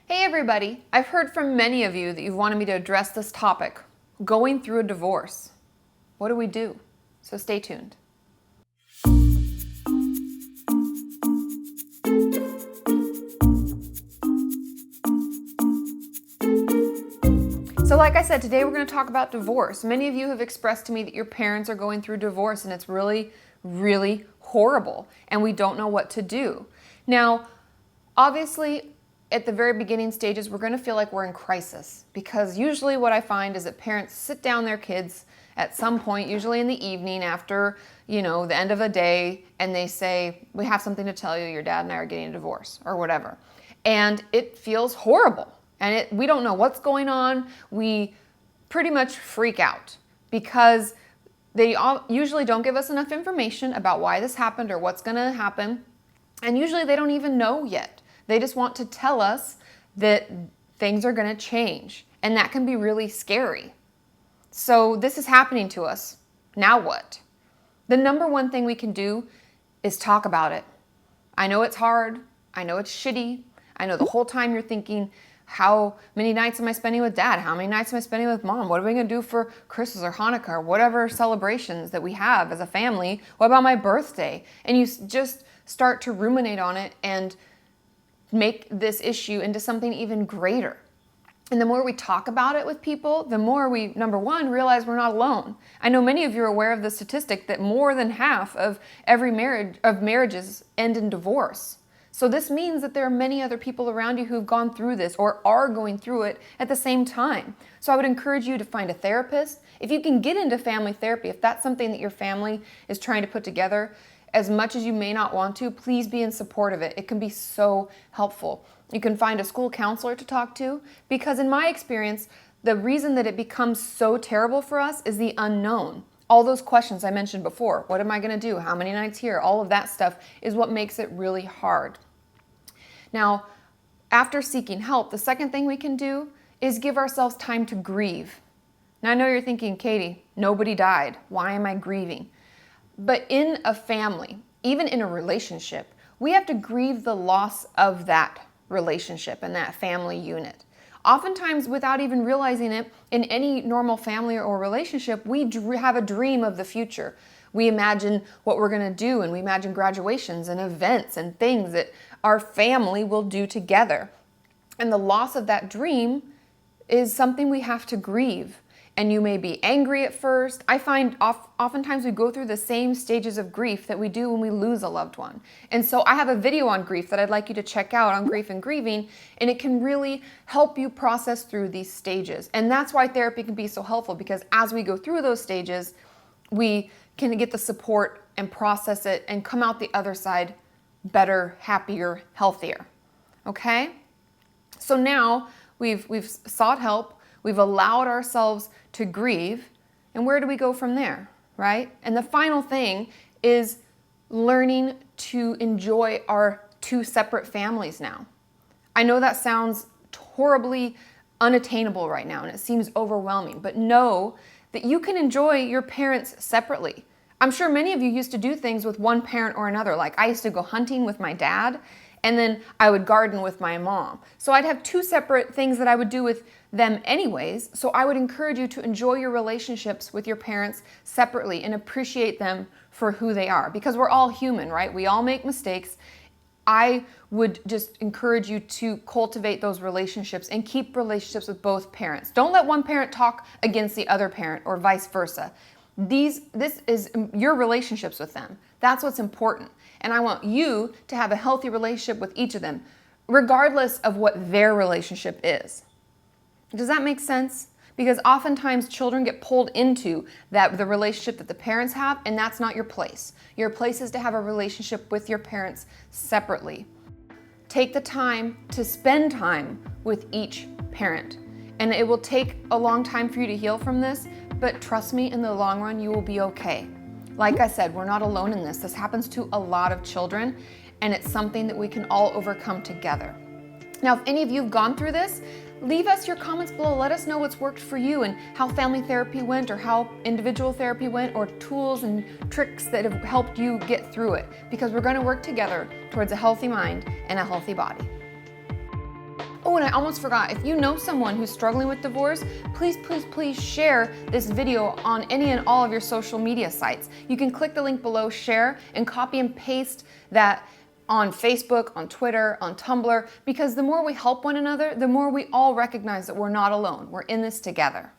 Hey everybody, I've heard from many of you that you've wanted me to address this topic, going through a divorce. What do we do? So stay tuned. So like I said, today we're going to talk about divorce. Many of you have expressed to me that your parents are going through divorce and it's really, really horrible and we don't know what to do. Now, obviously, at the very beginning stages, we're going to feel like we're in crisis because usually what I find is that parents sit down their kids at some point, usually in the evening after, the end of a day, and they say, we have something to tell you, your dad and I are getting a divorce or whatever. And it feels horrible. And we don't know what's going on. We pretty much freak out because they usually don't give us enough information about why this happened or what's going to happen. And usually they don't even know yet. They just want to tell us that things are going to change. And that can be really scary. So this is happening to us. Now what? The number one thing we can do is talk about it. I know it's hard. I know it's shitty. I know the whole time you're thinking, how many nights am I spending with dad? How many nights am I spending with mom? What are we going to do for Christmas or Hanukkah or whatever celebrations that we have as a family? What about my birthday? And you just start to ruminate on it and make this issue into something even greater. And the more we talk about it with people, the more we, number one, realize we're not alone. I know many of you are aware of the statistic that more than half of marriages end in divorce. So this means that there are many other people around you who've gone through this or are going through it at the same time. So I would encourage you to find a therapist. If you can get into family therapy, if that's something that your family is trying to put together, as much as you may not want to, please be in support of it. It can be so helpful. You can find a school counselor to talk to because in my experience, the reason that it becomes so terrible for us is the unknown. All those questions I mentioned before, what am I going to do? How many nights here? All of that stuff is what makes it really hard. Now, after seeking help, the second thing we can do is give ourselves time to grieve. Now, I know you're thinking, Katie, nobody died. Why am I grieving? But in a family, even in a relationship, we have to grieve the loss of that relationship and that family unit. Oftentimes, without even realizing it, in any normal family or relationship, we have a dream of the future. We imagine what we're going to do, and we imagine graduations and events and things that our family will do together. And the loss of that dream is something we have to grieve. And you may be angry at first. I find oftentimes we go through the same stages of grief that we do when we lose a loved one. And so I have a video on grief that I'd like you to check out on Grief and Grieving, and it can really help you process through these stages. And that's why therapy can be so helpful, because as we go through those stages, we can get the support and process it and come out the other side better, happier, healthier. Okay? So now we've sought help. We've allowed ourselves to grieve, and where do we go from there, right? And the final thing is learning to enjoy our two separate families now. I know that sounds horribly unattainable right now, and it seems overwhelming, but know that you can enjoy your parents separately. I'm sure many of you used to do things with one parent or another. Like I used to go hunting with my dad, and then I would garden with my mom. So I'd have two separate things that I would do with them anyways. So I would encourage you to enjoy your relationships with your parents separately and appreciate them for who they are, because we're all human, right? We all make mistakes. I would just encourage you to cultivate those relationships and keep relationships with both parents. Don't let one parent talk against the other parent or vice versa. This is your relationships with them. That's what's important. And I want you to have a healthy relationship with each of them, regardless of what their relationship is. Does that make sense? Because oftentimes children get pulled into the relationship that the parents have, and that's not your place. Your place is to have a relationship with your parents separately. Take the time to spend time with each parent. And it will take a long time for you to heal from this, but trust me, in the long run, you will be okay. Like I said, we're not alone in this. This happens to a lot of children, and it's something that we can all overcome together. Now, if any of you have gone through this, leave us your comments below. Let us know what's worked for you and how family therapy went, or how individual therapy went, or tools and tricks that have helped you get through it, because we're going to work together towards a healthy mind and a healthy body. Oh, Oh, and I almost forgot, if you know someone who's struggling with divorce, please, please, please share this video on any and all of your social media sites. You can click the link below, share, and copy and paste that on Facebook, on Twitter, on Tumblr, because the more we help one another, the more we all recognize that we're not alone. We're in this together.